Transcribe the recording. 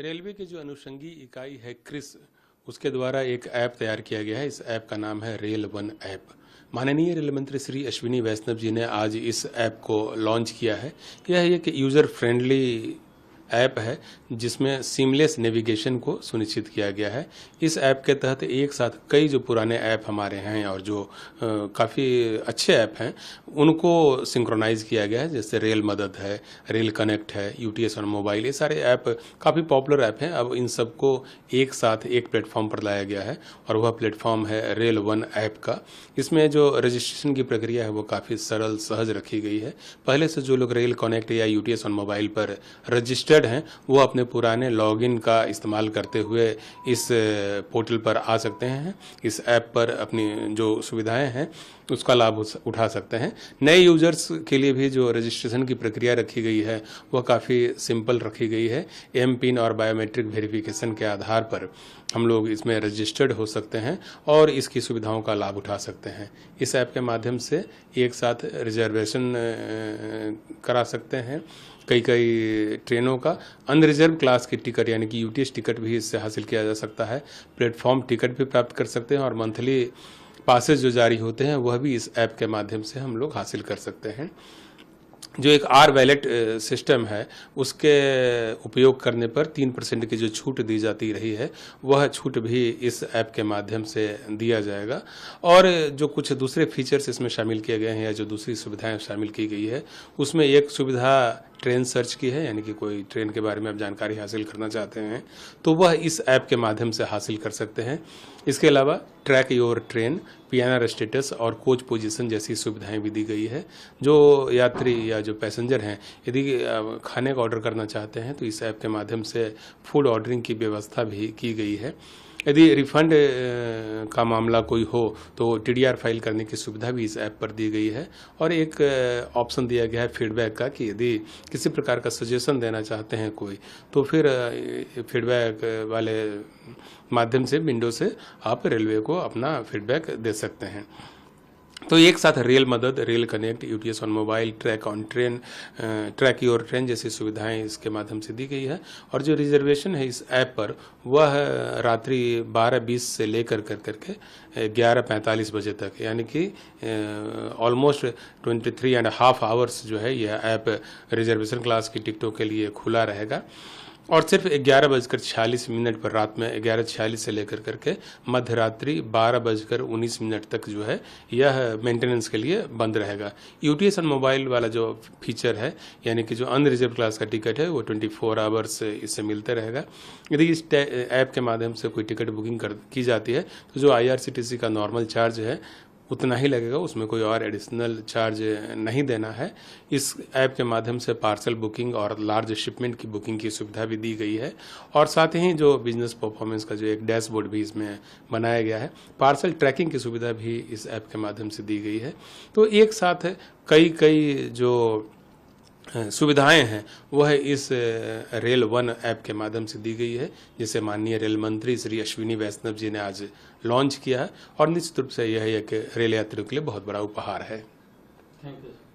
Railway की जो अनुषंगी इकाई है क्रिस, उसके द्वारा एक ऐप तैयार किया गया है। इस ऐप का नाम है रेल वन ऐप। माननीय रेल मंत्री श्री अश्विनी वैष्णव जी ने आज इस ऐप को लॉन्च किया है। यह एक यूज़र फ्रेंडली ऐप है जिसमें सीमलेस नेविगेशन को सुनिश्चित किया गया है। इस ऐप के तहत एक साथ कई जो पुराने ऐप हमारे हैं और जो काफ़ी अच्छे ऐप हैं उनको सिंक्रोनाइज किया गया है, जैसे रेल मदद है, रेल कनेक्ट है, यूटीएस ऑन मोबाइल। ये सारे ऐप काफ़ी पॉपुलर ऐप हैं। अब इन सबको एक साथ एक प्लेटफॉर्म पर लाया गया है और वह प्लेटफॉर्म है रेल वन ऐप का। इसमें जो रजिस्ट्रेशन की प्रक्रिया है वो काफ़ी सरल सहज रखी गई है। पहले से जो लोग रेल कनेक्ट या यूटीएस ऑन मोबाइल पर रजिस्टर्ड हैं वो अपने पुराने लॉगिन का इस्तेमाल करते हुए इस पोर्टल पर आ सकते हैं। इस ऐप पर अपनी जो सुविधाएं हैं उसका लाभ उठा सकते हैं। नए यूजर्स के लिए भी जो रजिस्ट्रेशन की प्रक्रिया रखी गई है वह काफ़ी सिंपल रखी गई है। एम पिन और बायोमेट्रिक वेरिफिकेशन के आधार पर हम लोग इसमें रजिस्टर्ड हो सकते हैं और इसकी सुविधाओं का लाभ उठा सकते हैं। इस ऐप के माध्यम से एक साथ रिजर्वेशन करा सकते हैं। कई ट्रेनों का अनरिजर्व क्लास की टिकट यानी कि यूटीएस टिकट भी इससे हासिल किया जा सकता है। प्लेटफॉर्म टिकट भी प्राप्त कर सकते हैं और मंथली पासेज जो जारी होते हैं वह भी इस ऐप के माध्यम से हम लोग हासिल कर सकते हैं। जो एक आर वैलेट सिस्टम है उसके उपयोग करने पर 3% की जो छूट दी जाती रही है वह छूट भी इस ऐप के माध्यम से दिया जाएगा। और जो कुछ दूसरे फीचर्स इसमें शामिल किए गए हैं या जो दूसरी सुविधाएं शामिल की गई है उसमें एक सुविधा ट्रेन सर्च की है, यानी कि कोई ट्रेन के बारे में आप जानकारी हासिल करना चाहते हैं तो वह इस ऐप के माध्यम से हासिल कर सकते हैं। इसके अलावा track your train, PNR status और कोच पोजीशन जैसी सुविधाएं भी दी गई है। जो यात्री या जो पैसेंजर हैं यदि खाने का ऑर्डर करना चाहते हैं तो इस ऐप के माध्यम से फूड ऑर्डरिंग की व्यवस्था भी की गई है। यदि रिफंड का मामला कोई हो तो टीडीआर फाइल करने की सुविधा भी इस ऐप पर दी गई है। और एक ऑप्शन दिया गया है फीडबैक का कि यदि किसी प्रकार का सजेशन देना चाहते हैं कोई तो फिर फीडबैक वाले माध्यम से विंडो से आप रेलवे को अपना फीडबैक दे सकते हैं। तो एक साथ रेल मदद, rail connect, UTS on mobile, track on train, track your train जैसी सुविधाएं इसके माध्यम से दी गई है। और जो रिजर्वेशन है इस ऐप पर वह रात्रि 12:20 से लेकर करके 11:45 बजे तक, यानी कि ऑलमोस्ट 23.5 आवर्स जो है यह ऐप रिजर्वेशन क्लास की टिकटों के लिए खुला रहेगा। और सिर्फ 11:46 पर रात में 11:46 से लेकर करके मध्य रात्रि 12:19 तक जो है यह मेंटेनेंस के लिए बंद रहेगा। यूटीएस ऑन मोबाइल वाला जो फीचर है यानी कि जो अनरिजर्व क्लास का टिकट है वो 24 आवर्स इससे मिलते रहेगा। यदि इस ऐप के माध्यम से कोई टिकट बुकिंग की जाती है तो जो आईआरसीटीसी का नॉर्मल चार्ज है उतना ही लगेगा, उसमें कोई और एडिशनल चार्ज नहीं देना है। इस ऐप के माध्यम से पार्सल बुकिंग और लार्ज शिपमेंट की बुकिंग की सुविधा भी दी गई है। और साथ ही जो बिजनेस परफॉर्मेंस का जो एक डैशबोर्ड भी इसमें बनाया गया है, पार्सल ट्रैकिंग की सुविधा भी इस ऐप के माध्यम से दी गई है। तो एक साथ कई जो सुविधाएं हैं वह इस रेल वन ऐप के माध्यम से दी गई है, जिसे माननीय रेल मंत्री श्री अश्विनी वैष्णव जी ने आज लॉन्च किया है। और निश्चित रूप से यह एक रेल यात्रियों के लिए बहुत बड़ा उपहार है। Thank you.